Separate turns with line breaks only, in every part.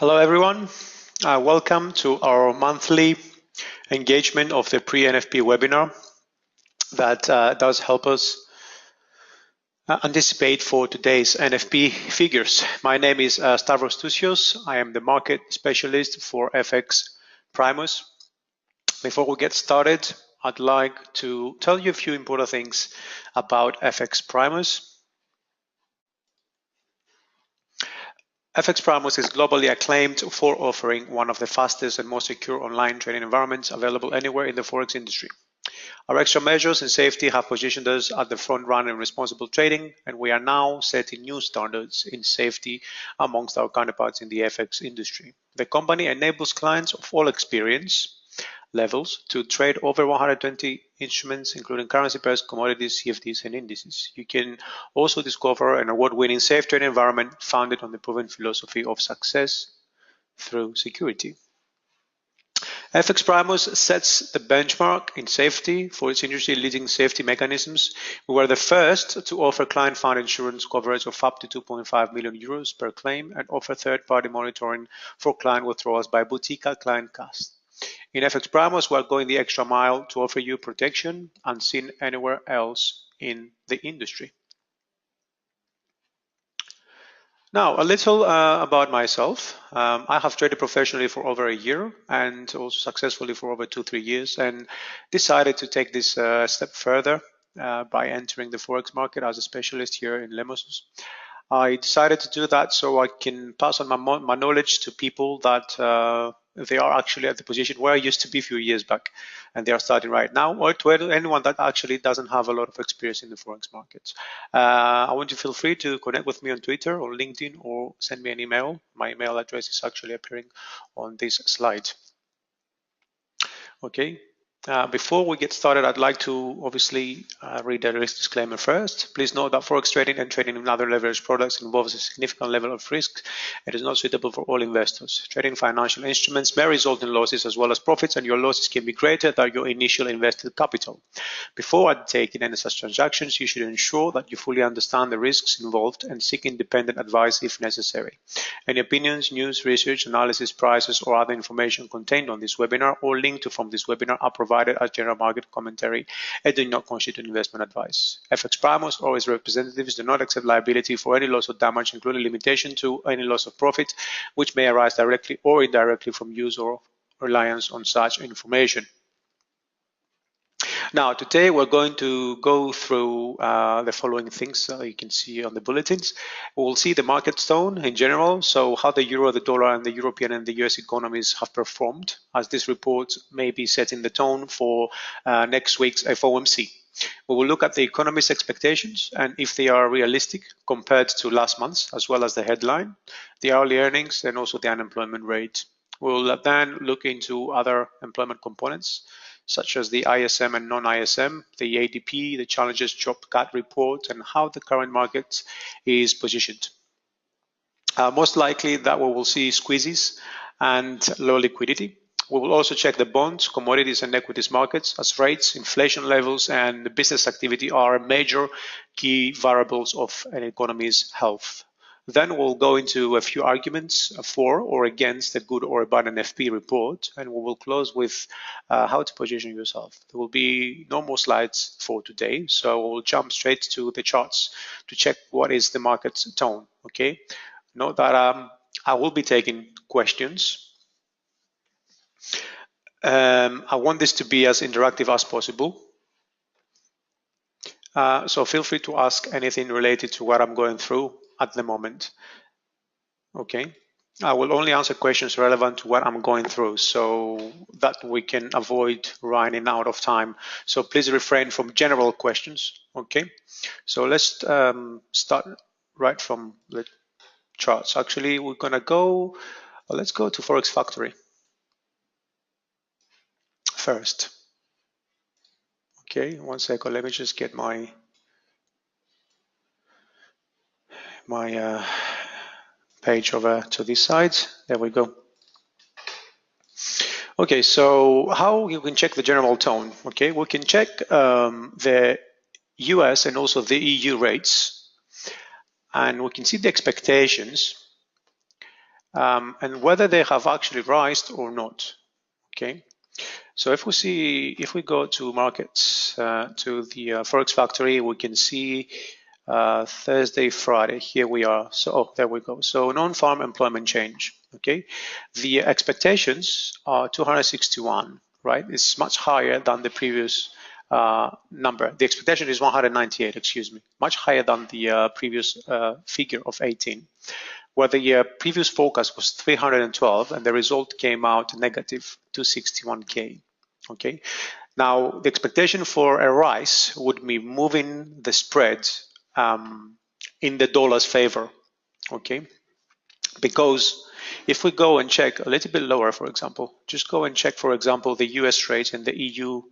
Hello everyone, welcome to our monthly engagement of the pre-NFP webinar that does help us anticipate for today's NFP figures. My name is Stavros Tousios. I am the market specialist for FXPRIMUS. Before we get started, I'd like to tell you a few important things about FXPRIMUS. FXPRIMUS is globally acclaimed for offering one of the fastest and most secure online trading environments available anywhere in the forex industry. Our extra measures and safety have positioned us at the front run in responsible trading, and we are now setting new standards in safety amongst our counterparts in the FX industry. The company enables clients of all experience levels to trade over 120 instruments, including currency pairs, commodities, CFDs, and indices. You can also discover an award-winning safe trading environment founded on the proven philosophy of success through security. FXPRIMUS sets the benchmark in safety for its industry-leading safety mechanisms. We were the first to offer client-funded insurance coverage of up to 2.5 million euros per claim and offer third-party monitoring for client withdrawals by boutique client costs. In FXPRIMUS, we are going the extra mile to offer you protection unseen anywhere else in the industry. Now, a little about myself. I have traded professionally for over a year and also successfully for over 2-3 years, and decided to take this step further by entering the forex market as a specialist here in Lemosus. I decided to do that so I can pass on my knowledge to people that they are actually at the position where I used to be a few years back, and they are starting right now, or to anyone that actually doesn't have a lot of experience in the forex markets. I want you to feel free to connect with me on Twitter or LinkedIn or send me an email. My email address is actually appearing on this slide. Okay. Before we get started, I'd like to obviously read the risk disclaimer first. Please note that forex trading and trading in other leveraged products involves a significant level of risk and is not suitable for all investors. Trading financial instruments may result in losses as well as profits, and your losses can be greater than your initial invested capital. Before undertaking any such transactions, you should ensure that you fully understand the risks involved and seek independent advice if necessary. Any opinions, news, research, analysis, prices, or other information contained on this webinar or linked from this webinar are provided as general market commentary and do not constitute investment advice. FXPRIMUS or its representatives do not accept liability for any loss or damage, including limitation to any loss of profit, which may arise directly or indirectly from use or reliance on such information. Now, today we're going to go through the following things you can see on the bulletins. We'll see the market tone in general, so how the euro, the dollar, and the European and the US economies have performed, as this report may be setting the tone for next week's FOMC. We will look at the economy's expectations and if they are realistic compared to last month's, as well as the headline, the hourly earnings, and also the unemployment rate. We'll then look into other employment components, such as the ISM and non-ISM, the ADP, the challenges job cut report, and how the current market is positioned. Most likely that we will see squeezes and low liquidity. We will also check the bonds, commodities, and equities markets, as rates, inflation levels, and business activity are major key variables of an economy's health. Then we'll go into a few arguments for or against a good or a bad NFP report, and we will close with how to position yourself. There will be no more slides for today, so we'll jump straight to the charts to check what is the market's tone. Okay, note that I will be taking questions. I want this to be as interactive as possible. So feel free to ask anything related to what I'm going through at the moment. Okay, I will only answer questions relevant to what I'm going through so that we can avoid running out of time. So please refrain from general questions. Okay, so let's start right from the charts. Actually, we're gonna go, let's go to Forex Factory first. Okay, one second, let me just get my page over to this side. There we go. Okay, so how you can check the general tone? Okay, we can check the US and also the EU rates, and we can see the expectations and whether they have actually risen or not. Okay, so if we go to markets, to the forex factory, we can see Thursday, Friday. Here we are. So there we go. So non-farm employment change. Okay, the expectations are 261. Right, it's much higher than the previous number. The expectation is 198. Excuse me, much higher than the previous figure of 18. Where the previous forecast was 312 and the result came out negative 261K. Okay, now the expectation for a rise would be moving the spread in the dollar's favor. Okay, because if we go and check a little bit lower, for example, just go and check, for example, the US rates and the EU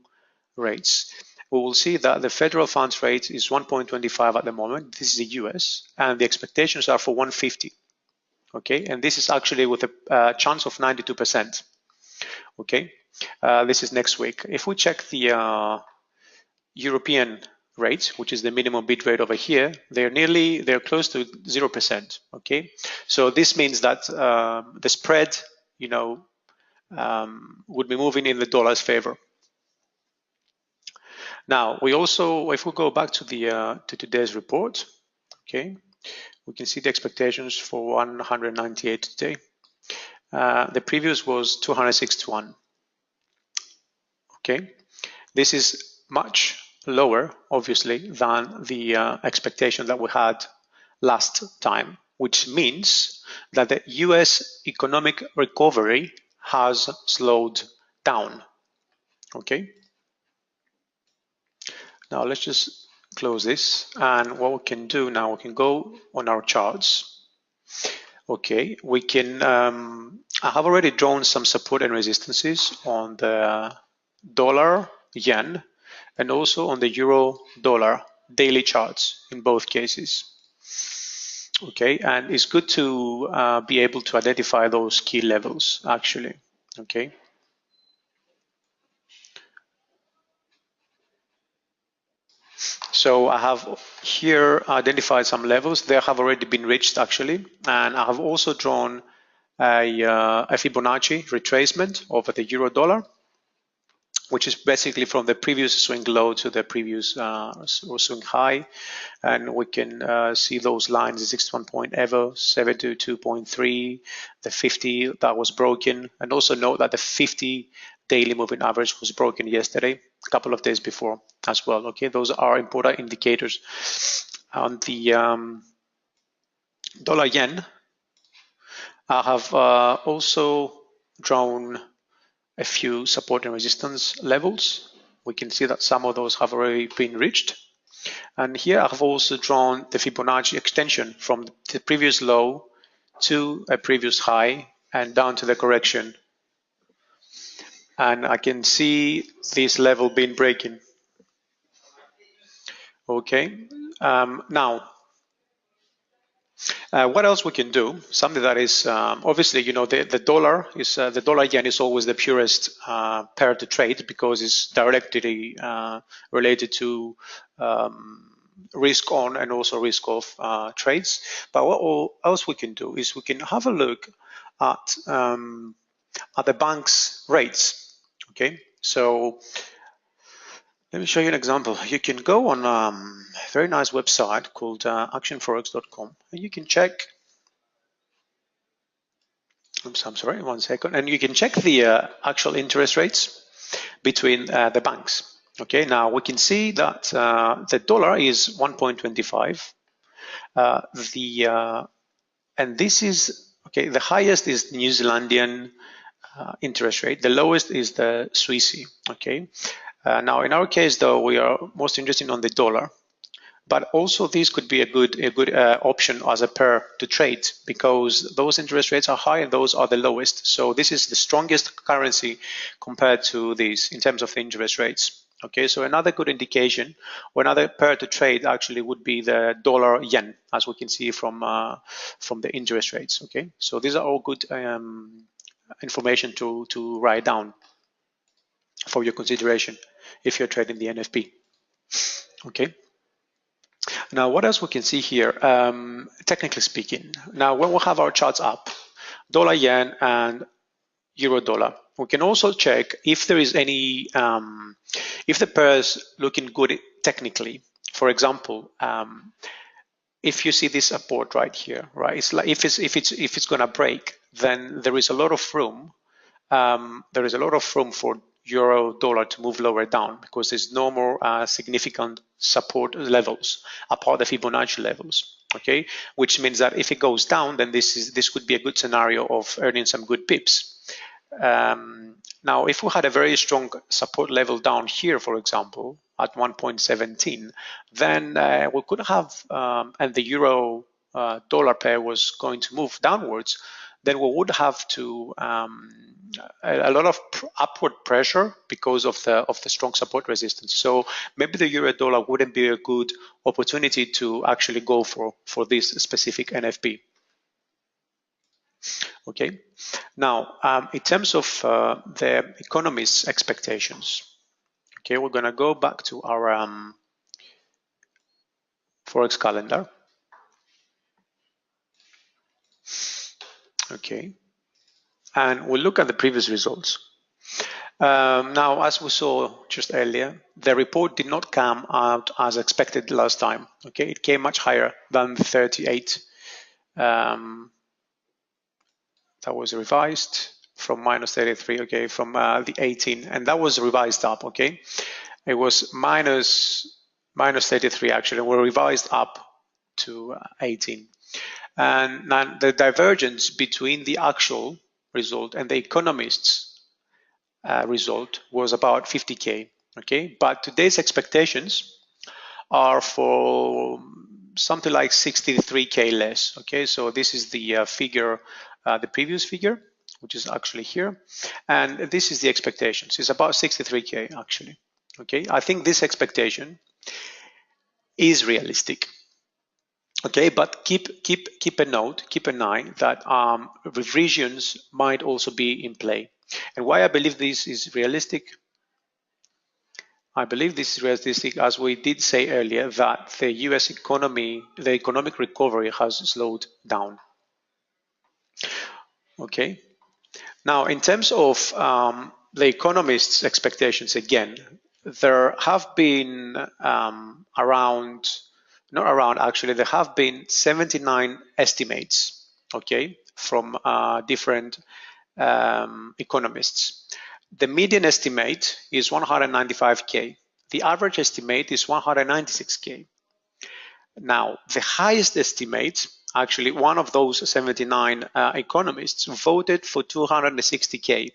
rates, we will see that the federal funds rate is 1.25 at the moment. This is the US, and the expectations are for 150. Okay, and this is actually with a chance of 92%. Okay, this is next week. If we check the European rates, which is the minimum bid rate over here, they're close to 0%. Okay, so this means that the spread, would be moving in the dollar's favor. Now, we also, if we go back to the to today's report, okay, we can see the expectations for 198 today. The previous was 261. Okay, this is much lower, obviously, than the expectation that we had last time, which means that the US economic recovery has slowed down. Okay, now let's just close this, and what we can do now, we can go on our charts. Okay, we can, I have already drawn some support and resistances on the dollar, yen, and also on the euro dollar daily charts in both cases. Okay, and it's good to be able to identify those key levels actually. Okay. So I have here identified some levels. They have already been reached actually, and I have also drawn a Fibonacci retracement over the euro dollar, which is basically from the previous swing low to the previous swing high, and we can see those lines: the 61 point ever, 72.3, the 50 that was broken, and also note that the 50 daily moving average was broken yesterday, a couple of days before as well. Okay, those are important indicators. On the dollar yen, I have also drawn a few support and resistance levels. We can see that some of those have already been reached. And here I have also drawn the Fibonacci extension from the previous low to a previous high and down to the correction. And I can see this level being breaking. Okay, now what else we can do? Something that is obviously, the dollar is the dollar yen is always the purest pair to trade because it's directly related to risk on and also risk off trades. But what else we can do is we can have a look at the bank's rates. Okay, so let me show you an example. You can go on a very nice website called actionforex.com, and you can check. Oops, I'm sorry, 1 second. And you can check the actual interest rates between the banks. Okay, now we can see that the dollar is 1.25. And this is okay. The highest is New Zealandian interest rate. The lowest is the Swissy. Okay. Now, in our case, though, we are most interested on the dollar, but also this could be a good option as a pair to trade because those interest rates are high and those are the lowest. So this is the strongest currency compared to these in terms of the interest rates. Okay, so another good indication or another pair to trade actually would be the dollar yen, as we can see from the interest rates. Okay, so these are all good information to write down for your consideration if you're trading the NFP. Okay. Now, what else we can see here? Technically speaking, now when we have our charts up, dollar yen, and euro dollar. We can also check if there is any, if the pair's looking good technically. For example, if you see this support right here, right? It's like if it's gonna break, then there is a lot of room. There is a lot of room for euro dollar to move lower down because there's no more significant support levels apart the Fibonacci levels. Okay, which means that if it goes down, then this could be a good scenario of earning some good pips. Now, if we had a very strong support level down here, for example, at 1.17, then we could have, and the euro dollar pair was going to move downwards, then we would have to a lot of upward pressure because of the strong support resistance. So maybe the euro dollar wouldn't be a good opportunity to actually go for this specific NFP. Okay, now in terms of the economists' expectations, okay, we're gonna go back to our forex calendar. Okay, and we'll look at the previous results. Now, as we saw just earlier, the report did not come out as expected last time. Okay, it came much higher than the 38. That was revised from minus 33, okay, from the 18, and that was revised up, okay. It was minus 33 actually, and we revised up to 18. And now the divergence between the actual result and the economists' result was about 50K, okay. But today's expectations are for something like 63K less, okay. So this is the figure, the previous figure, which is actually here, and this is the expectations. It's about 63K actually, okay. I think this expectation is realistic, okay, but keep a note, keep an eye that revisions might also be in play. And why I believe this is realistic, I believe this is realistic, as we did say earlier, that the US economy, the economic recovery has slowed down. Okay. Now, in terms of the economists' expectations, again, there have been there have been 79 estimates, okay, from different economists. The median estimate is 195K. The average estimate is 196K. Now, the highest estimate, actually one of those 79 economists voted for 260K.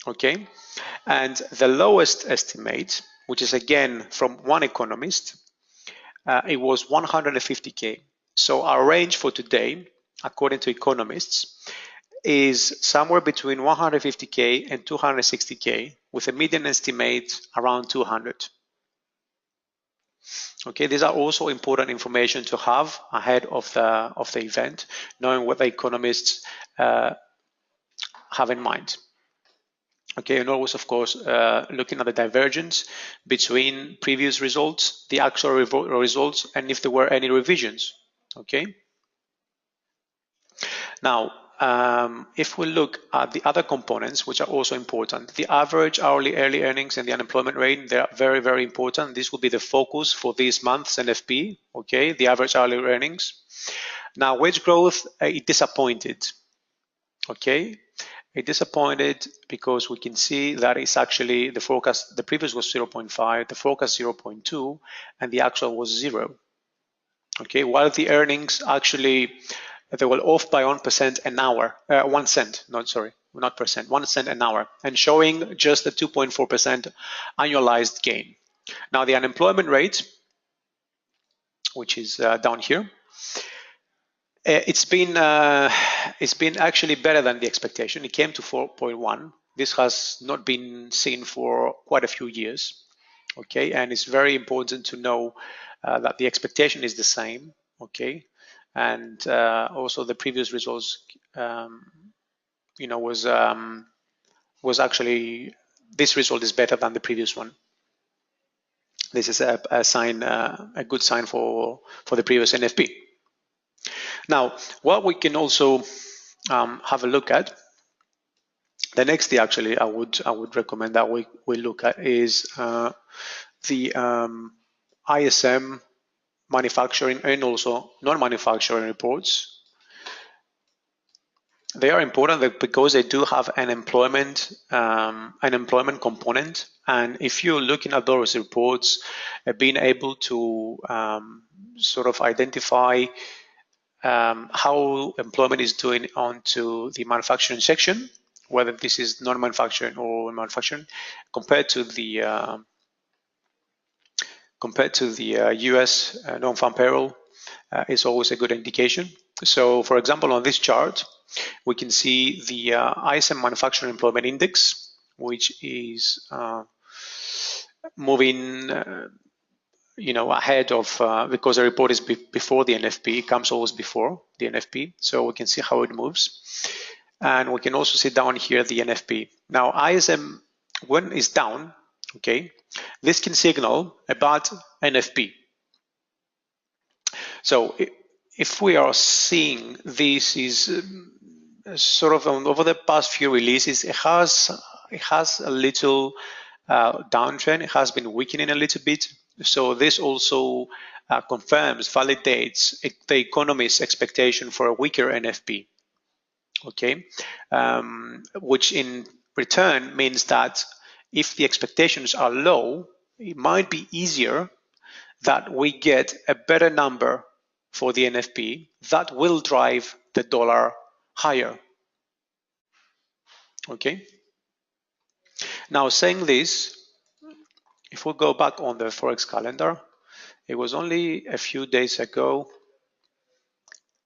Okay, and the lowest estimate, which is again from one economist, it was 150K. So our range for today, according to economists, is somewhere between 150K and 260K, with a median estimate around 200. Okay, these are also important information to have ahead of the event, knowing what the economists have in mind. Okay, and always, of course, looking at the divergence between previous results, the actual results, and if there were any revisions. Okay. Now, if we look at the other components, which are also important, the average hourly early earnings and the unemployment rate, they are very, very important. This will be the focus for this month's NFP, okay, the average hourly earnings. Now, wage growth, it disappointed, okay. It disappointed because we can see that it's actually the forecast, the previous was 0.5, the forecast 0.2, and the actual was 0. Okay, while the earnings actually, they were off by 1% an hour, 1 cent, not percent, 1 cent an hour, and showing just a 2.4% annualized gain. Now the unemployment rate, which is down here, it's been actually better than the expectation. It came to 4.1. This has not been seen for quite a few years. Okay, and it's very important to know that the expectation is the same. Okay, and also the previous results, was actually, this result is better than the previous one. This is a sign, a good sign for the previous NFP. Now, what we can also have a look at. The next thing actually I would recommend that we look at is the ISM manufacturing and also non-manufacturing reports. They are important because they do have an employment component, and if you're looking at those reports, being able to sort of identify how employment is doing onto the manufacturing section, whether this is non-manufacturing or manufacturing, compared to the US non-farm payroll, is always a good indication. So, for example, on this chart, we can see the ISM Manufacturing Employment Index, which is moving, ahead of, because the report is before the NFP, it comes always before the NFP, so we can see how it moves. And we can also see down here the NFP. Now, ISM, when it's down, okay, this can signal about NFP. So if we are seeing this is sort of over the past few releases, it has a little downtrend. It has been weakening a little bit. So this also confirms, validates the economist's expectation for a weaker NFP. Okay, which in return means that if the expectations are low, it might be easier that we get a better number for the NFP that will drive the dollar higher. Okay. Now, saying this, if we go back on the forex calendar, it was only a few days ago.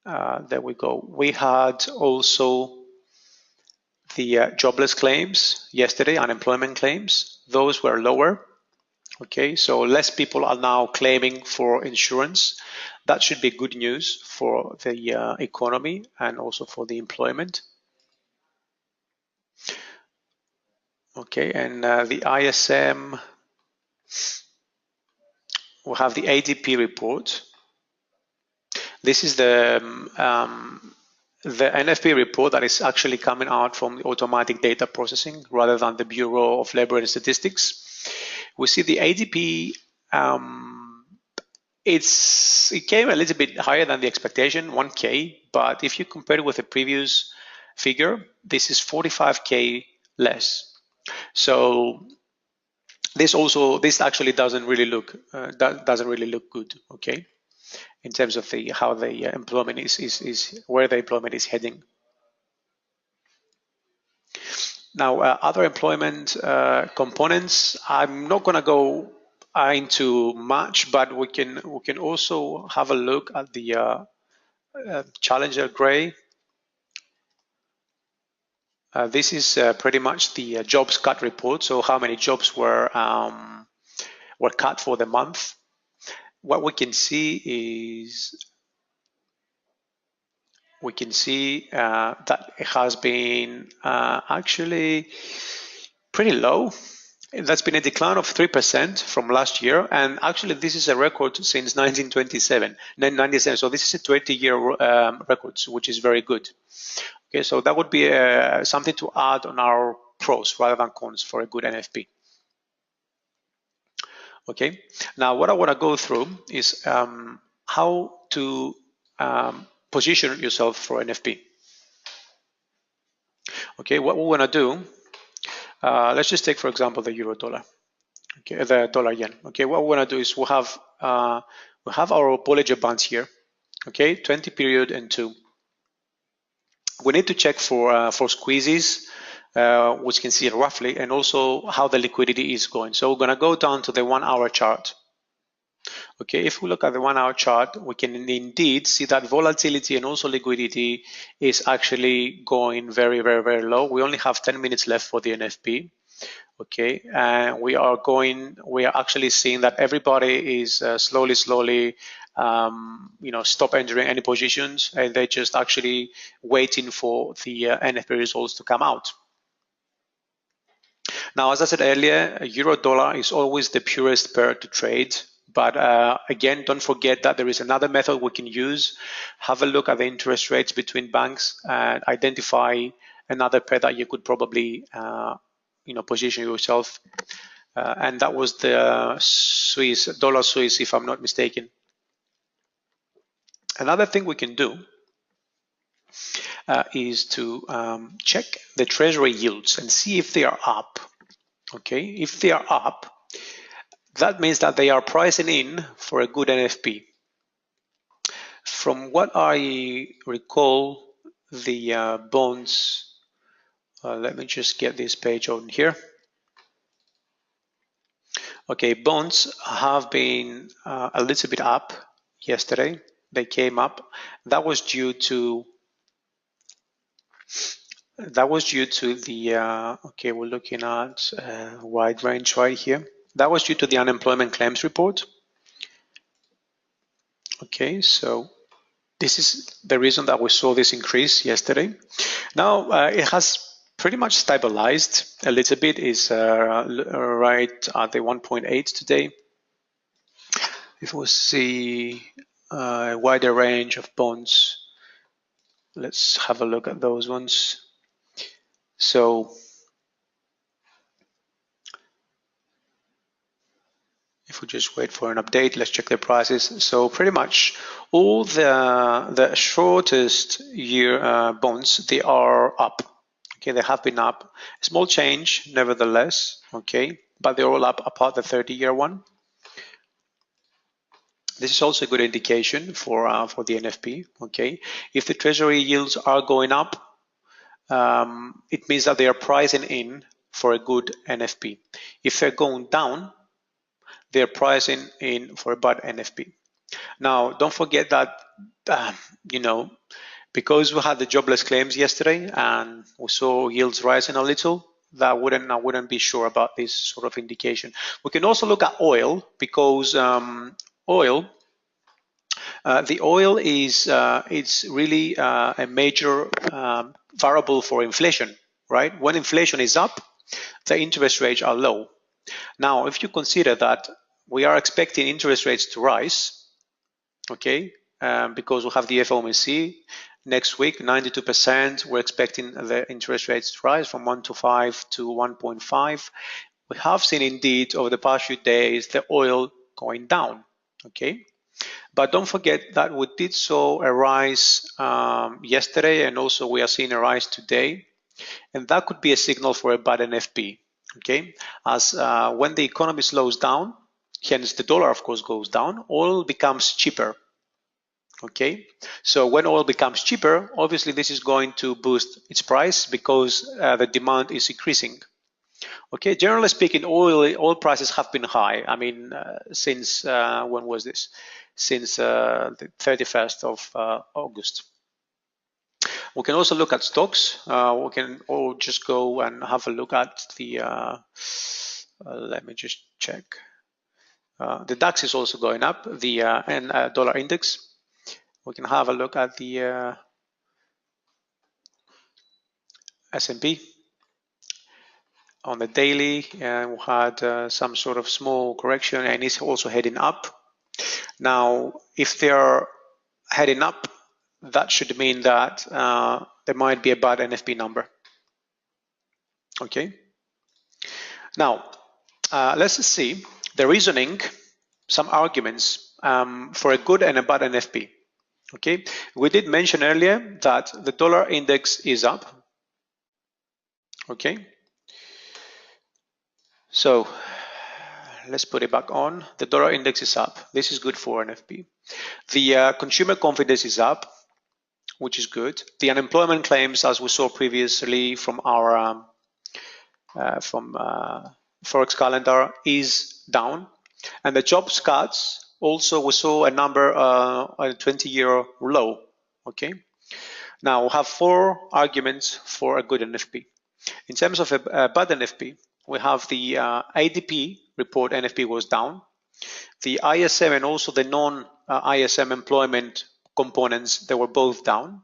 There we go. We had also the jobless claims yesterday, unemployment claims. Those were lower. Okay, so less people are now claiming for insurance. That should be good news for the economy and also for the employment. Okay, and the ISM, we have the ADP report. This is the NFP report that is actually coming out from the automatic data processing rather than the Bureau of Labor and Statistics. We see the ADP, it came a little bit higher than the expectation, 1K, but if you compare it with the previous figure, this is 45K less. So this actually doesn't really look good, okay, in terms of how the employment is where the employment is heading. Now, other employment components, I'm not going to go into much, but we can also have a look at the Challenger Gray. This is pretty much the jobs cut report. So how many jobs were cut for the month? What we can see is that it has been actually pretty low. That's been a decline of 3% from last year, and actually this is a record since 1997. So this is a 20-year record, which is very good. Okay, so that would be something to add on our pros rather than cons for a good NFP. Okay, now what I want to go through is how to position yourself for NFP. Okay, what we want to do, let's just take, for example, the euro dollar. Okay, the dollar yen. Okay, what we want to do is we have our Bollinger Bands here. Okay, 20 period and 2. We need to check for squeezes, which you can see roughly, and also how the liquidity is going. So we're going to go down to the 1 hour chart. Okay, if we look at the 1 hour chart, we can indeed see that volatility and also liquidity is actually going very, very, very low. We only have 10 minutes left for the NFP. Okay, and we are actually seeing that everybody is slowly stop entering any positions, and they're just actually waiting for the NFP results to come out. Now, as I said earlier, euro dollar is always the purest pair to trade, But again, don't forget that there is another method we can use. Have a look at the interest rates between banks and identify another pair that you could probably position yourself. And that was the dollar Swiss, if I'm not mistaken. Another thing we can do is to check the Treasury yields and see if they are up. Okay, if they are up, that means that they are pricing in for a good NFP. From what I recall, the bonds, let me just get this page on here. Okay, bonds have been a little bit up yesterday. They came up. That was due to the okay, we're looking at a wide range right here. That was due to the unemployment claims report. Okay, so this is the reason that we saw this increase yesterday. Now it has pretty much stabilized a little bit. Is right at the 1.8 today. If we see a wider range of bonds, let's have a look at those ones. So if we just wait for an update, let's check the prices. So pretty much all the shortest year bonds, they are up. Okay, they have been up. Small change, nevertheless. Okay, but they're all up apart the 30-year one. This is also a good indication for the NFP. Okay, if the Treasury yields are going up, it means that they are pricing in for a good NFP. If they're going down, they're pricing in for a bad NFP. Now, don't forget that because we had the jobless claims yesterday and we saw yields rising a little, I wouldn't be sure about this sort of indication. We can also look at oil, because oil. The oil is it's really a major variable for inflation, right? When inflation is up, the interest rates are low. Now, if you consider that we are expecting interest rates to rise, okay, because we have the FOMC next week, 92%. We're expecting the interest rates to rise from 1.25 to 1.5. We have seen indeed over the past few days the oil going down, okay. But don't forget that we did saw a rise yesterday, and also we are seeing a rise today, and that could be a signal for a bad NFP. Okay, as when the economy slows down, hence the dollar of course goes down, oil becomes cheaper. Okay, so when oil becomes cheaper, obviously this is going to boost its price because the demand is increasing. Okay, generally speaking, oil prices have been high. I mean, since when was this? Since the 31st of August. We can also look at stocks. We can all just go and have a look at the, let me just check. The DAX is also going up, the dollar index. We can have a look at the S&P on the daily, and we had some sort of small correction, and it's also heading up. Now, if they are heading up, that should mean that there might be a bad NFP number. Okay. Now, let's see the reasoning, some arguments for a good and a bad NFP. Okay, we did mention earlier that the dollar index is up. Okay, so let's put it back on. The dollar index is up. This is good for NFP. The consumer confidence is up, which is good. The unemployment claims, as we saw previously from our forex calendar, is down, and the jobs cuts also we saw a number a 20-year low. Okay, now we have 4 arguments for a good NFP. In terms of a bad NFP, we have the ADP report. NFP was down. The ISM and also the non-ISM employment components, they were both down,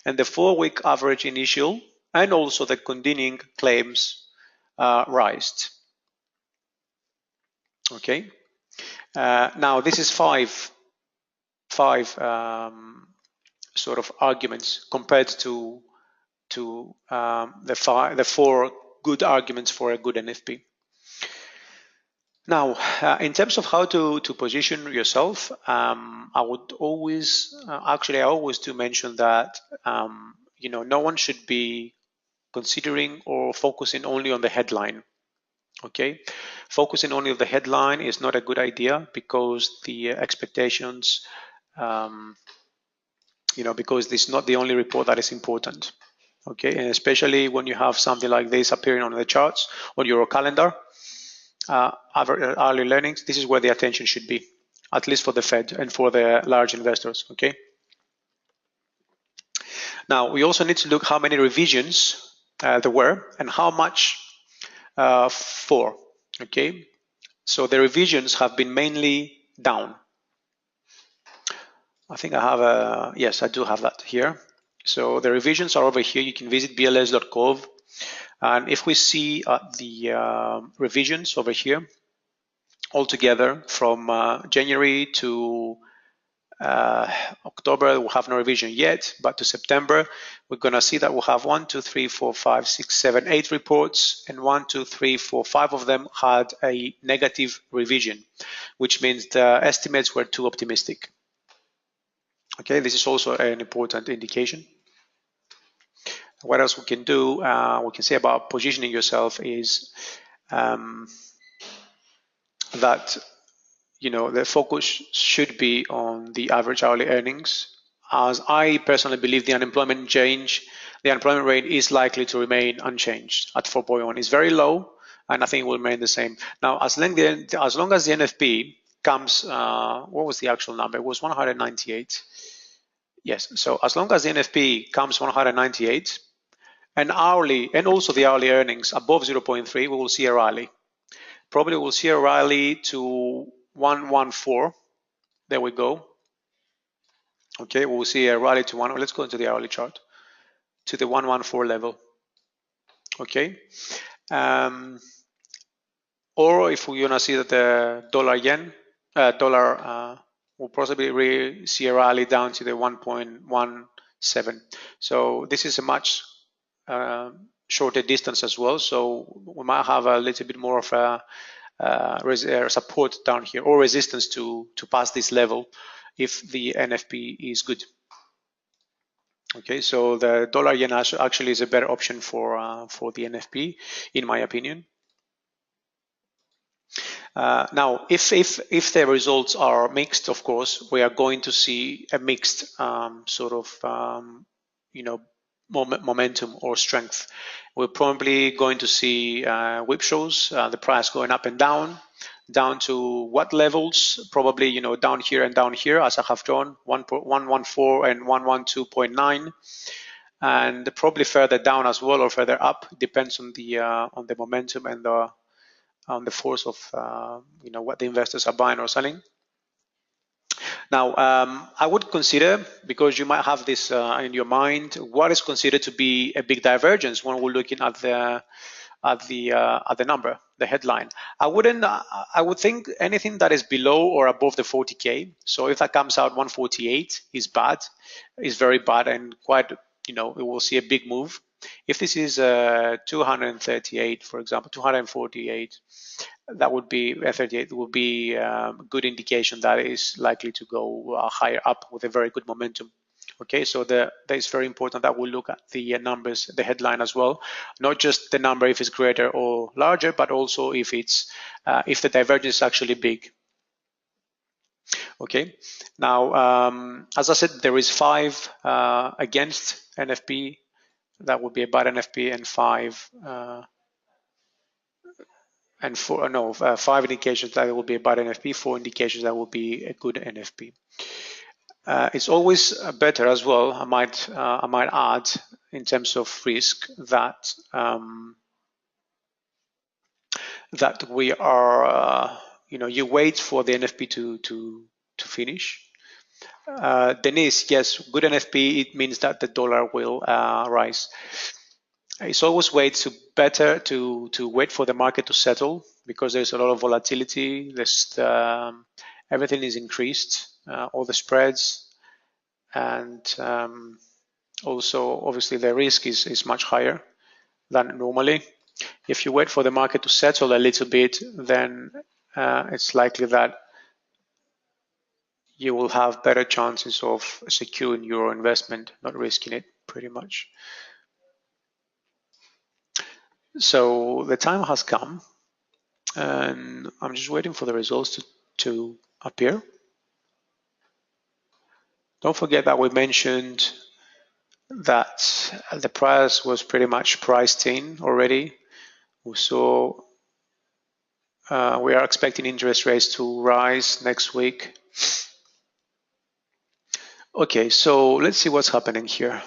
and the 4-week average initial and also the continuing claims rised. Okay, Now this is five sort of arguments compared to the four good arguments for a good NFP. Now, in terms of how to position yourself, I would always, actually, I always do mention that, no one should be considering or focusing only on the headline. Okay, focusing only on the headline is not a good idea because the expectations, because this is not the only report that is important. Okay, and especially when you have something like this appearing on the charts on your calendar. Early learnings, this is where the attention should be, at least for the Fed and for the large investors. Okay. Now we also need to look how many revisions there were and how much for. Okay. So the revisions have been mainly down. I think I have a, yes, I do have that here. So the revisions are over here. You can visit bls.gov. And if we see the revisions over here, altogether from January to October, we'll have no revision yet, but to September, we're going to see that we'll have 1, 2, 3, 4, 5, 6, 7, 8 reports, and 1, 2, 3, 4, 5 of them had a negative revision, which means the estimates were too optimistic. Okay, this is also an important indication. What else we can do, we can say about positioning yourself is that the focus should be on the average hourly earnings, as I personally believe the unemployment rate is likely to remain unchanged at 4.1. It's very low, and I think it will remain the same. Now, as long as the NFP comes, what was the actual number? It was 198. Yes, so as long as the NFP comes 198, and also the hourly earnings above 0.3, we will see a rally. Probably we'll see a rally to 114. There we go. Okay, we'll see a rally to let's go into the hourly chart, to the 114 level. Okay. Or if we're gonna see that the dollar will possibly see a rally down to the 1.17. So this is a much shorter distance as well. So we might have a little bit more of a support down here, or resistance to pass this level if the NFP is good. Okay, so the dollar yen actually is a better option for the NFP, in my opinion. Now, if the results are mixed, of course, we are going to see a mixed sort of momentum or strength. We're probably going to see whip shows, the price going up and down to what levels? Probably down here and down here, as I have drawn, 114 and 112.9, and probably further down as well or further up. Depends on the momentum and on the force of what the investors are buying or selling. Now, I would consider, because you might have this in your mind, what is considered to be a big divergence when we're looking at the number, the headline. I would think anything that is below or above the 40K. So if that comes out 148 is very bad, and quite, we will see a big move. If this is 238, for example, 248, that would be 38 will be a good indication that is likely to go higher up with a very good momentum. Okay, so that is very important that we look at the numbers, the headline as well, not just the number if it's greater or larger, but also if it's if the divergence is actually big. Okay, now as I said, there is 5 against NFP. That would be a bad NFP, and 5 and 4. No, 5 indications that it will be a bad NFP. 4 indications that will be a good NFP. It's always better as well, I might add, in terms of risk, that that we are you wait for the NFP to finish. Denise, yes, good NFP, it means that the dollar will rise. It's always better to wait for the market to settle because there's a lot of volatility. Everything is increased, all the spreads, and also obviously the risk is much higher than normally. If you wait for the market to settle a little bit, then it's likely that you will have better chances of securing your investment, not risking it pretty much. So the time has come, and I'm just waiting for the results to appear. Don't forget that we mentioned that the price was pretty much priced in already. So we are expecting interest rates to rise next week. Okay, so let's see what's happening here.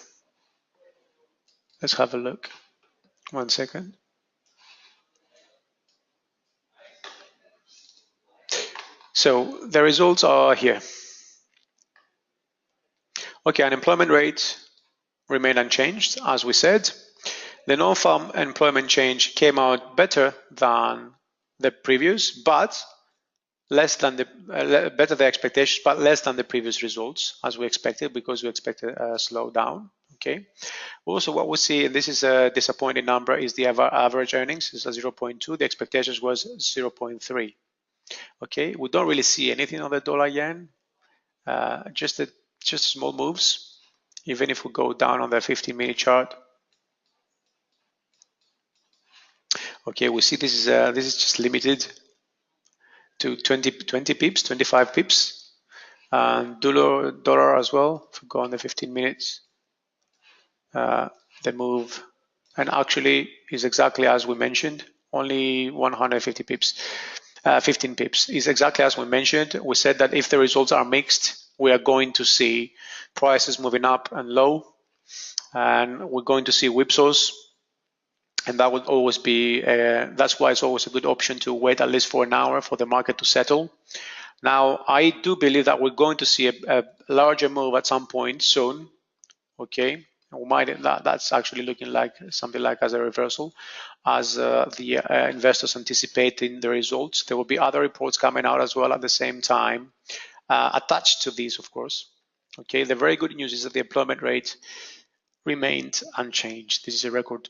Let's have a look. 1 second. So the results are here. Okay, unemployment rate remained unchanged, as we said. The non-farm employment change came out better than the previous, but less than better the expectations, but less than the previous results, as we expected, because we expected a slowdown. Okay. Also, what we see, and this is a disappointing number, is the average earnings is a 0.2. The expectations was 0.3. Okay, we don't really see anything on the dollar yen, just small moves. Even if we go down on the 15-minute chart, okay, we see this is just limited to 20 pips, 25 pips, and dollar as well. If we go on the 15 minutes, the move, and actually is exactly as we mentioned, only 150 pips. 15 pips is exactly as we mentioned. We said that if the results are mixed, we are going to see prices moving up and low, and we're going to see whipsaws, and that would always be, that's why it's always a good option to wait at least for an hour for the market to settle. Now, I do believe that we're going to see a larger move at some point soon, okay? That's actually looking like something like as a reversal, as the investors anticipating the results. There will be other reports coming out as well at the same time, attached to these, of course. Okay, the very good news is that the employment rate remained unchanged. This is a record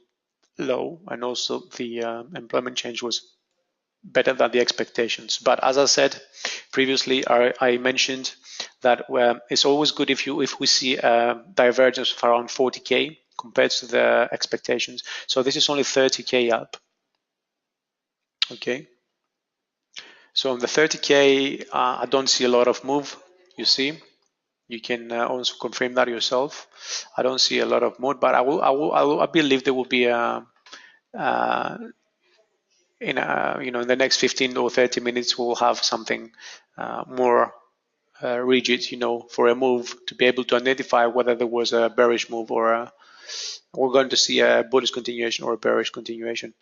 low, and also the employment change was better than the expectations. But as I said previously, I mentioned that it's always good if we see a divergence of around 40k compared to the expectations. So this is only 30k up. Okay. So on the 30k, I don't see a lot of move. You see, you can also confirm that yourself. I don't see a lot of move, but I believe there will be a in the next 15 or 30 minutes we'll have something more rigid, for a move to be able to identify whether there was a bearish move or we're going to see a bullish continuation or a bearish continuation.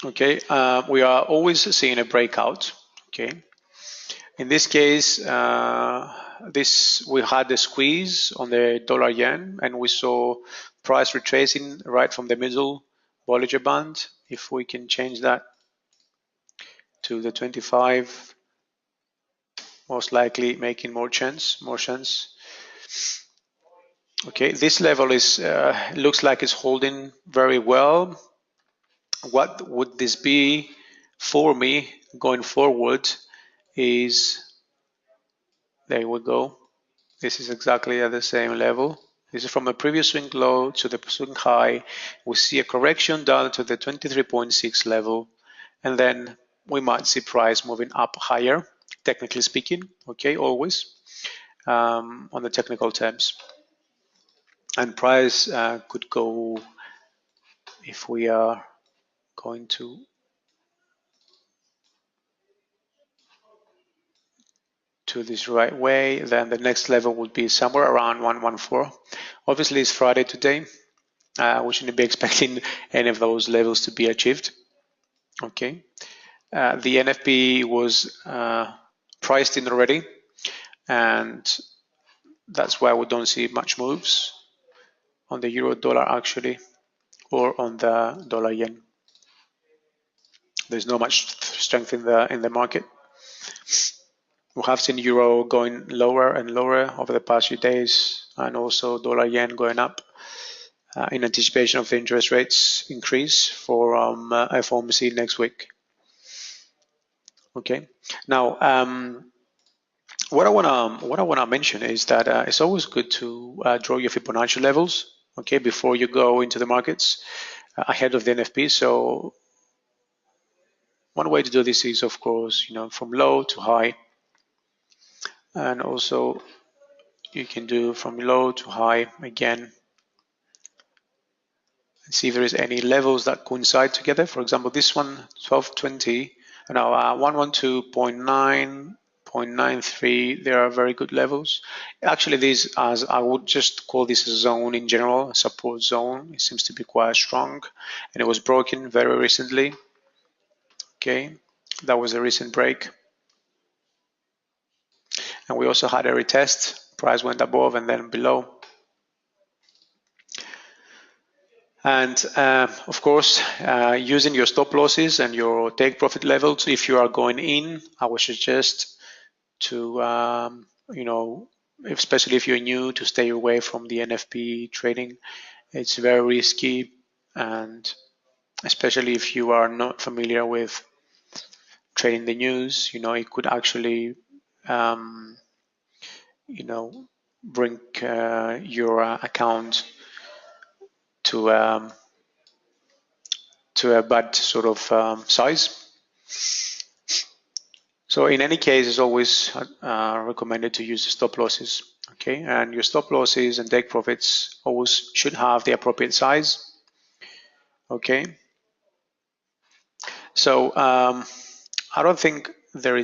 Okay, we are always seeing a breakout. Okay, in this case, we had a squeeze on the dollar yen, and we saw price retracing right from the middle Bollinger Band. If we can change that to the 25, most likely making more sense. Okay, this level is looks like it's holding very well. What would this be for me going forward is, there we go. This is exactly at the same level. This is from a previous swing low to the swing high. We see a correction down to the 23.6 level, and then we might see price moving up higher, technically speaking, okay, always on the technical terms. And price could go, if we are going to this right way, then the next level would be somewhere around 114. Obviously, it's Friday today. We shouldn't be expecting any of those levels to be achieved. Okay. The NFP was priced in already, and That's why we don't see much moves on the euro dollar actually, or on the dollar yen. There's not much strength in the market. We have seen euro going lower and lower over the past few days, and also dollar yen going up in anticipation of the interest rates increase for FOMC next week. Okay. Now, what I wanna mention is that it's always good to draw your Fibonacci levels, okay, before you go into the markets ahead of the NFP. So one way to do this is, of course, from low to high, and also you can do from low to high again, and see if there is any levels that coincide together. For example, this one, 1220, now 112.9.93, they are very good levels. Actually, these, as I would just call this a zone in general, a support zone. It seems to be quite strong, and it was broken very recently. Okay, that was a recent break. And we also had a retest. Price went above and then below. And of course, using your stop losses and your take profit levels, if you are going in, I would suggest to, especially if you're new, to stay away from the NFP trading. It's very risky, and especially if you are not familiar with trading the news, it could actually, bring your account to a bad sort of size. So in any case, it's always recommended to use stop losses, okay? And your stop losses and take profits always should have the appropriate size, okay? So I don't think there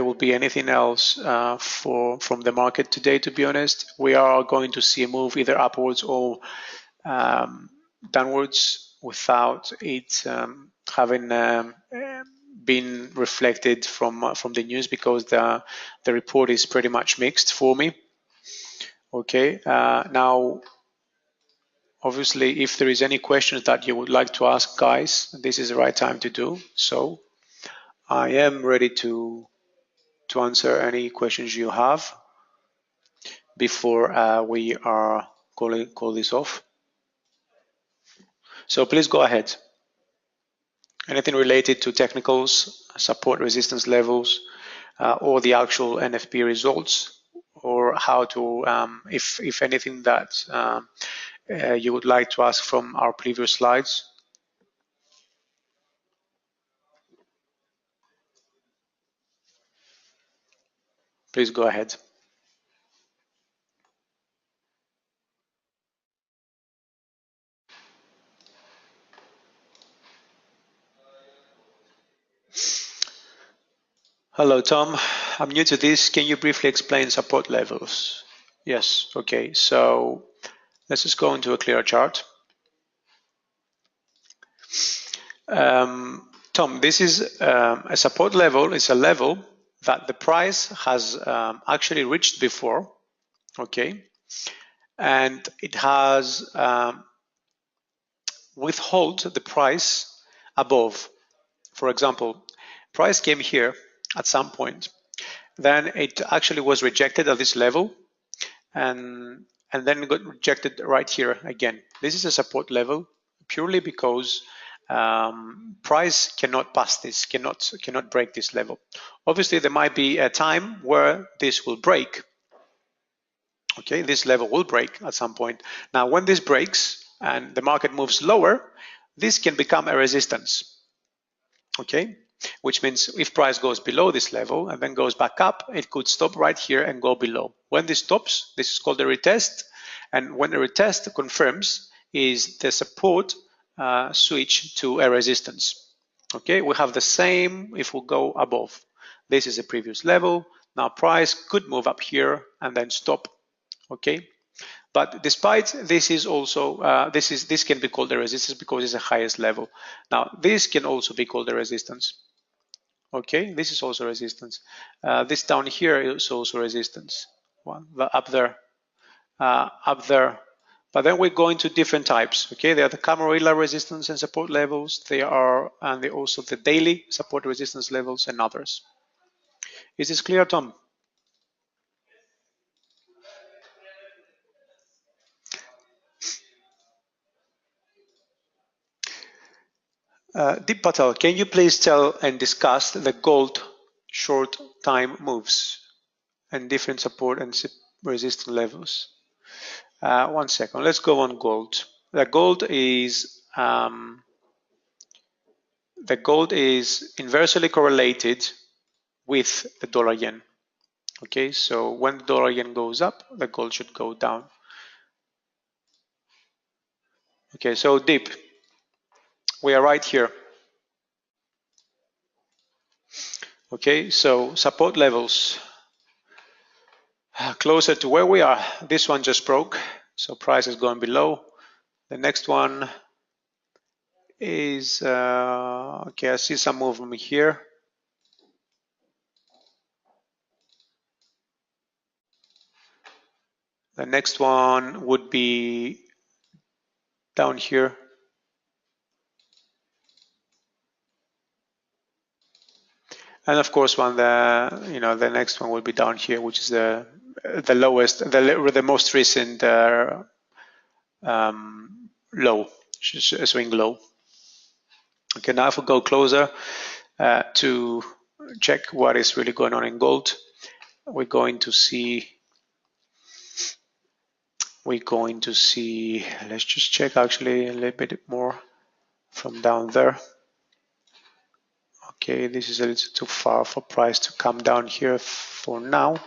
will be anything else from the market today, to be honest. We are going to see a move either upwards or downwards without it having been reflected from the news, because the report is pretty much mixed for me. Okay, now obviously if there is any questions that you would like to ask, guys, this is the right time to do so. I am ready to answer any questions you have before we are call this off. So please go ahead. Anything related to technicals, support resistance levels, or the actual NFP results, or how to, if anything that you would like to ask from our previous slides. Please go ahead. Hello, Tom. I'm new to this. Can you briefly explain support levels? Yes, okay. So let's just go into a clearer chart. Tom, this is a support level. It's a level that the price has actually reached before, okay? And it has withhold the price above. For example, price came here at some point, then it actually was rejected at this level, and then got rejected right here again. This is a support level purely because price cannot pass this, cannot break this level. Obviously, there might be a time where this will break. Okay, this level will break at some point. Now, when this breaks and the market moves lower, this can become a resistance. Okay, which means if price goes below this level and then goes back up, it could stop right here and go below. When this stops, this is called a retest, and when a retest confirms, is the support switch to a resistance. Okay, we have the same if we go above. This is a previous level. Now price could move up here and then stop. Okay, but despite this is also this can be called a resistance because it's the highest level. Now this can also be called a resistance. Okay, this is also resistance. This down here is also resistance. up there, up there. But then we go into different types. Okay, they are the Camarilla resistance and support levels. They are, and they also the daily support resistance levels and others. Is this clear, Tom? Deep Patel, can you please tell and discuss the gold short time moves and different support and resistance levels? 1 second. Let's go on gold. The gold is inversely correlated with the dollar yen. Okay, so when the dollar yen goes up, the gold should go down. Okay, so deep, we are right here. Okay, so support levels closer to where we are. This one just broke, so price is going below. The next one is okay, I see some movement here. The next one would be down here. And of course, the next one will be down here, which is the lowest, the most recent low, swing low. Okay, now if we go closer to check what is really going on in gold, we're going to see, let's just check actually a little bit more from down there. Okay, this is a little too far for price to come down here for now.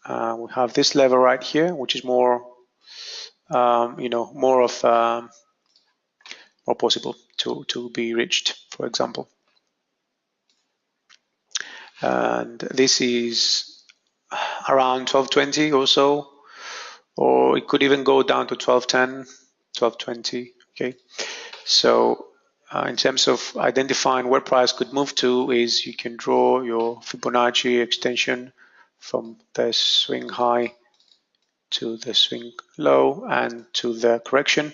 We have this level right here, which is more, more possible to be reached, for example. And this is around 1220 or so, or it could even go down to 1210, 1220. Okay, so in terms of identifying where price could move to, is you can draw your Fibonacci extension from the swing high to the swing low and to the correction,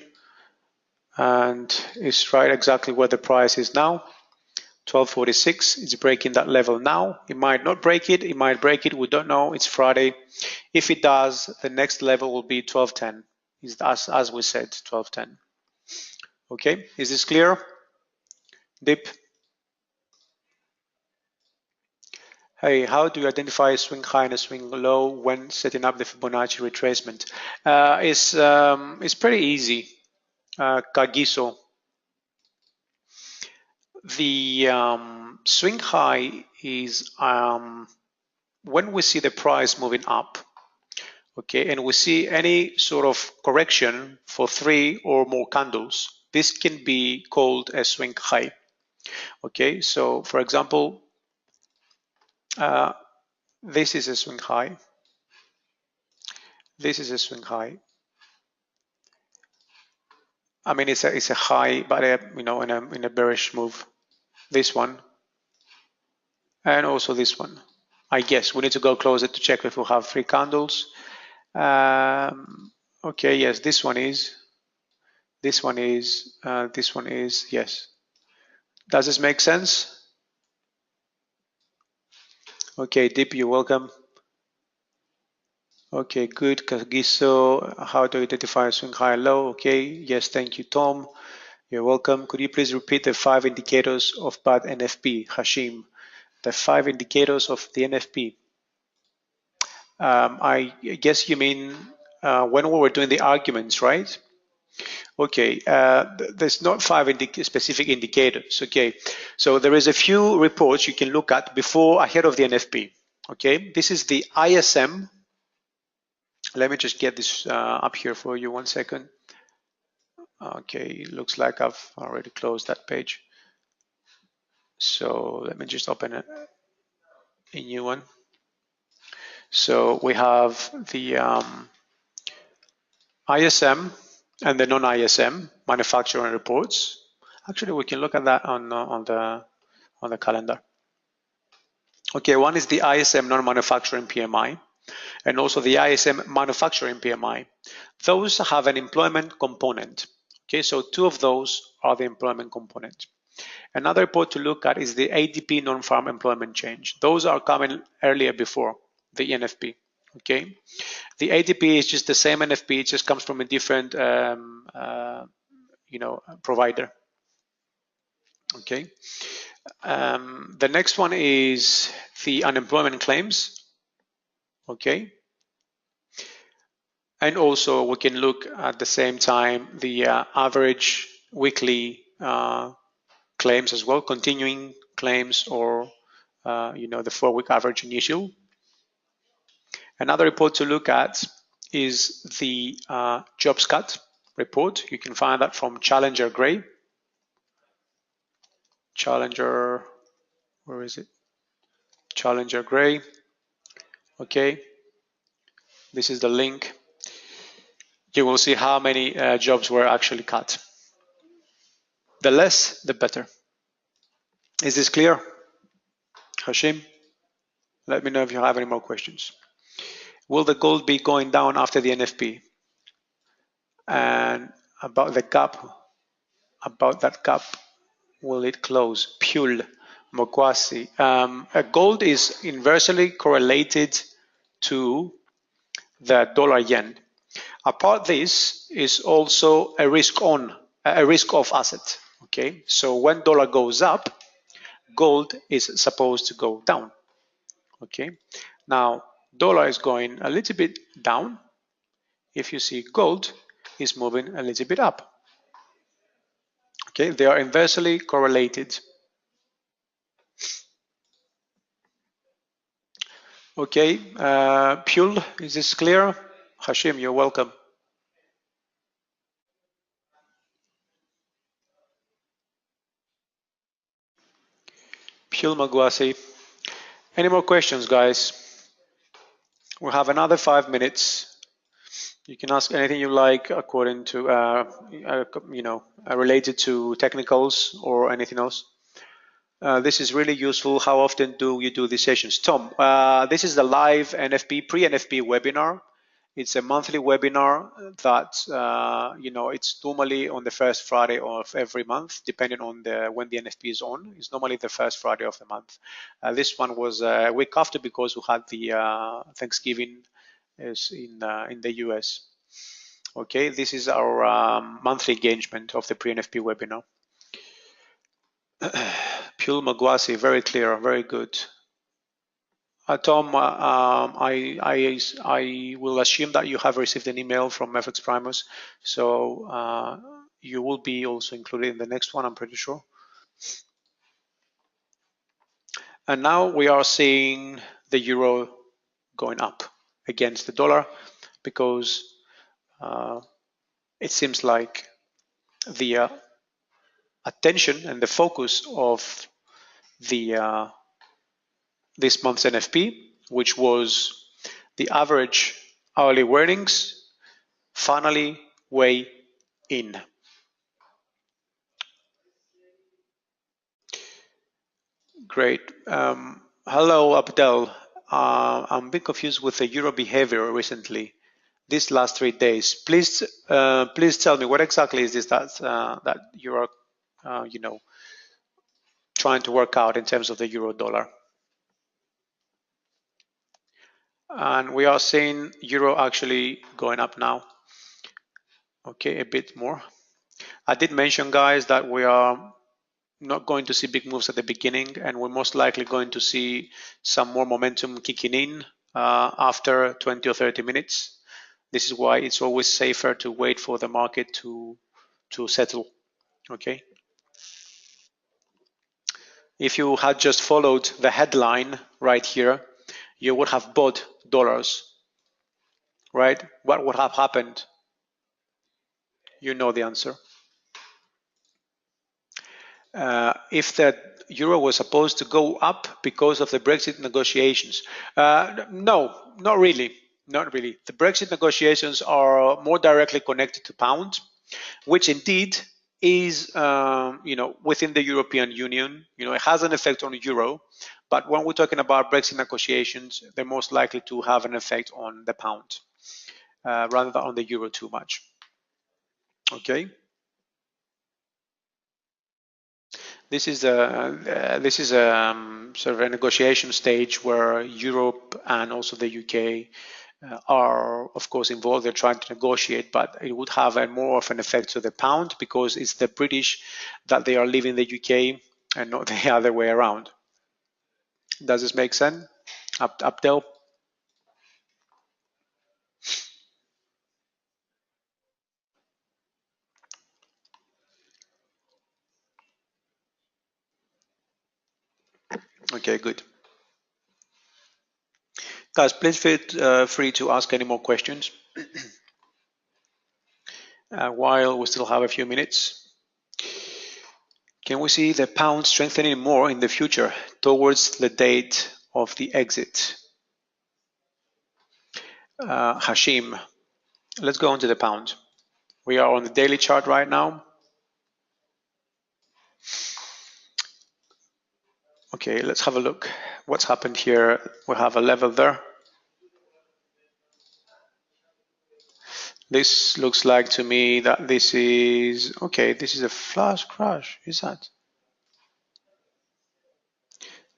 and it's right exactly where the price is now. 1246, it's breaking that level now. It might not break it, it might break it, we don't know, it's Friday. If it does, the next level will be 1210, as we said, 1210. Okay, is this clear? Deep? Hey, how do you identify a swing high and a swing low when setting up the Fibonacci retracement? It's pretty easy. Kagiso. The swing high is when we see the price moving up, okay, and we see any sort of correction for 3 or more candles, this can be called a swing high. Okay, so for example, this is a swing high. This is a swing high. I mean, it's a high, but in a bearish move. This one, and also this one. I guess we need to go closer to check if we have 3 candles. Okay, yes, this one is. This one is. This one is. Yes. Does this make sense? Okay, Deep, you're welcome. Okay, good. Kagiso, how to identify a swing high and low? Okay, yes, thank you, Tom. You're welcome. Could you please repeat the 5 indicators of bad NFP, Hashim? The 5 indicators of the NFP. I guess you mean when we were doing the arguments, right? Okay, there's not 5 specific indicators. Okay, so there is a few reports you can look at ahead of the NFP. Okay, this is the ISM. Let me just get this up here for you 1 second. Okay, it looks like I've already closed that page. So let me just open a new one. So we have the ISM and the non-ISM manufacturing reports. Actually, we can look at that on the calendar. Okay, one is the ISM non-manufacturing PMI. and also the ISM manufacturing PMI. Those have an employment component. Okay, so two of those are the employment component. Another report to look at is the ADP non-farm employment change. Those are coming earlier before the NFP. Okay, the ADP is just the same NFP, it just comes from a different provider. Okay, the next one is the unemployment claims. Okay, and also we can look at the same time the average weekly claims as well, continuing claims, or the 4-week average initial. Another report to look at is the jobs cut report. You can find that from Challenger Gray. Challenger, where is it? Challenger Gray. Okay, this is the link. You will see how many jobs were actually cut. The less, the better. Is this clear? Hashim, let me know if you have any more questions. Will the gold be going down after the NFP? And about the gap, about that gap, will it close? Pule, Mokwasi. Gold is inversely correlated to the dollar yen. Apart this is also a risk off asset. Okay, so when dollar goes up, gold is supposed to go down. Okay, now dollar is going a little bit down. If you see gold is moving a little bit up. Okay, they are inversely correlated. Okay, Pule, is this clear? Hashim, you're welcome. Pule Magwasi. Any more questions, guys? We have another 5 minutes. You can ask anything you like according to, related to technicals or anything else. This is really useful. How often do you do these sessions? Tom, this is the live NFP, pre-NFP webinar. It's a monthly webinar that, it's normally on the first Friday of every month, depending on when the NFP is on. It's normally the first Friday of the month. This one was a week after because we had the Thanksgiving is in the US. Okay, this is our monthly engagement of the pre-NFP webinar. Pule Magwasi, very clear, very good. Tom, I will assume that you have received an email from FXPRIMUS, so you will be also included in the next one, I'm pretty sure. And now we are seeing the euro going up against the dollar because it seems like the attention and the focus of the this month's NFP, which was the average hourly earnings, finally weigh in. Great. Hello, Abdel. I'm a bit confused with the euro behavior recently, these last 3 days. Please tell me what exactly is this that you are, trying to work out in terms of the euro dollar. And we are seeing euro actually going up now. Okay, a bit more. I did mention, guys, that we are not going to see big moves at the beginning, and we're most likely going to see some more momentum kicking in after 20 or 30 minutes. This is why it's always safer to wait for the market to settle. Okay. If you had just followed the headline right here, you would have bought dollars, right? What would have happened? You know the answer. If the euro was supposed to go up because of the Brexit negotiations, no, not really. Not really. The Brexit negotiations are more directly connected to pound, which indeed is, within the European Union. It has an effect on euro, But when we're talking about Brexit negotiations, they're most likely to have an effect on the pound rather than on the euro too much. Okay. This is a sort of a negotiation stage where Europe and also the UK are of course involved. They're trying to negotiate, but it would have a more of an effect to the pound because it's the British that they are leaving the UK and not the other way around. Does this make sense? Abdel? Okay, good. Guys, please feel free to ask any more questions while we still have a few minutes. Can we see the pound strengthening more in the future towards the date of the exit? Hashim, let's go on to the pound. We are on the daily chart right now. Okay, let's have a look. What's happened here? We have a level there. This looks like to me that this is, okay, this is a flash crash, is that?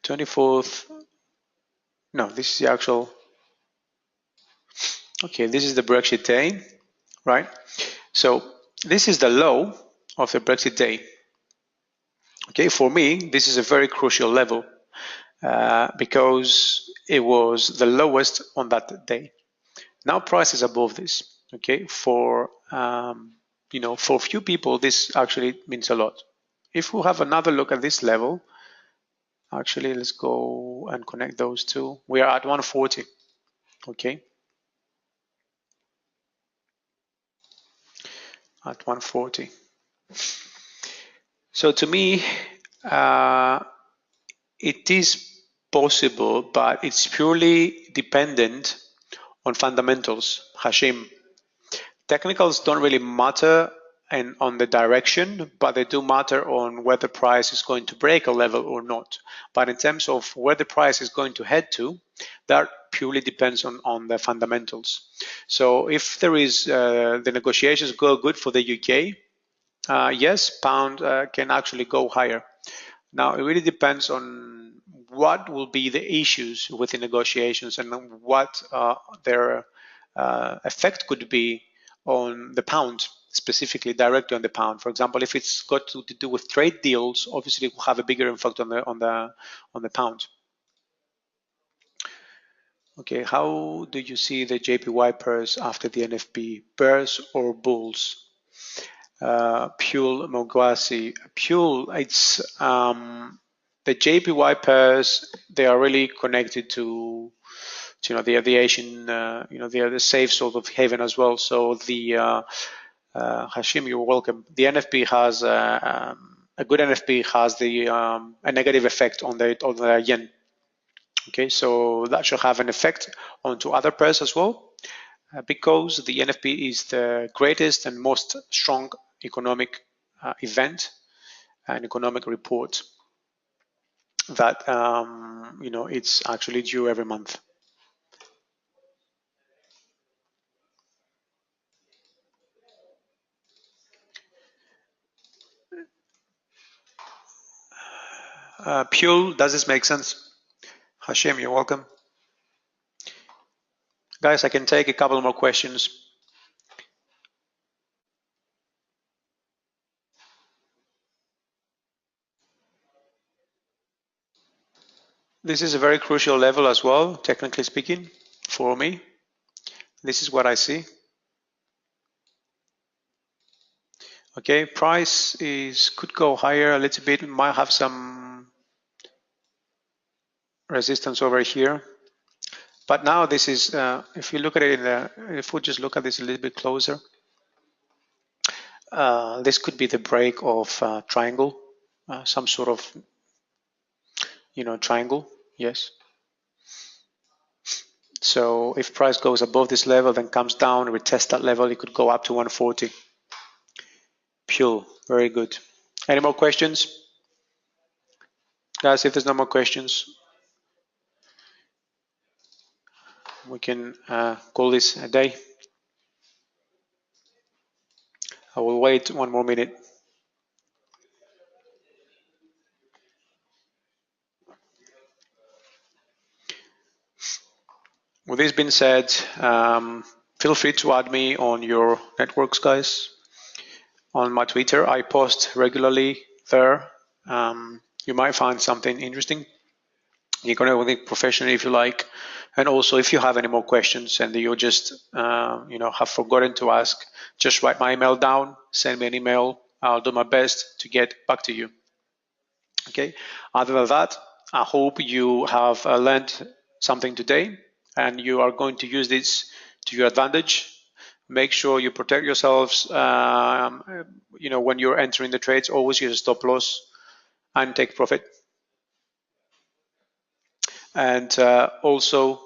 24th, no, this is the actual, okay, this is the Brexit day, right? So this is the low of the Brexit day. Okay, for me, this is a very crucial level because it was the lowest on that day. Now price is above this. Okay, for for few people, this actually means a lot. If we have another look at this level, actually, let's go and connect those two. We are at 140. Okay, at 140. So to me, it is possible, but it's purely dependent on fundamentals. Hashim, technicals don't really matter and on the direction, but they do matter on whether price is going to break a level or not. But in terms of where the price is going to head to, that purely depends on the fundamentals. So if there is the negotiations go good for the UK, yes, pound can actually go higher. Now it really depends on what will be the issues with the negotiations and what their effect could be on the pound, specifically directly on the pound. For example, if it's got to do with trade deals, obviously it will have a bigger impact on the pound. Okay, how do you see the JPY pairs after the NFP? Bears or bulls? Pule Mogwasi. Pule, it's the JPY pairs. They are really connected to the aviation. They are the safe sort of haven as well. So the Hashim, you're welcome. The NFP has a good NFP has a negative effect on the yen. Okay, so that should have an effect onto other pairs as well, because the NFP is the greatest and most strong economic event and economic report that it's actually due every month. Pule, does this make sense? Hashim, you're welcome. Guys, I can take a couple more questions. This is a very crucial level as well, technically speaking, for me. This is what I see. Okay, price could go higher a little bit, might have some resistance over here. But now this is, if you look at it if we just look at this a little bit closer, this could be the break of triangle, some sort of, triangle, yes. So if price goes above this level, then comes down, retest that level, it could go up to 140. Pure, very good. Any more questions? Guys, if there's no more questions, we can call this a day. I will wait 1 more minute. With this being said, feel free to add me on your networks, guys. On my Twitter, I post regularly there. You might find something interesting. You can connect with me professionally if you like. And also, if you have any more questions and you just have forgotten to ask, just write my email down, send me an email. I'll do my best to get back to you. Okay. Other than that, I hope you have learned something today and you are going to use this to your advantage. Make sure you protect yourselves. When you're entering the trades, always use a stop loss and take profit. And also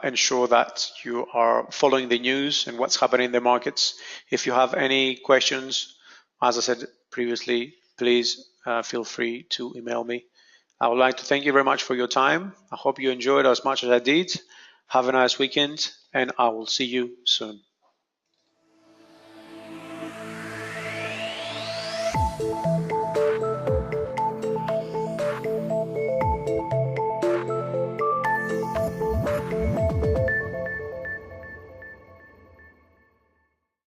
ensure that you are following the news and what's happening in the markets. If you have any questions, as I said previously, please feel free to email me. I would like to thank you very much for your time. I hope you enjoyed as much as I did. Have a nice weekend, and I will see you soon.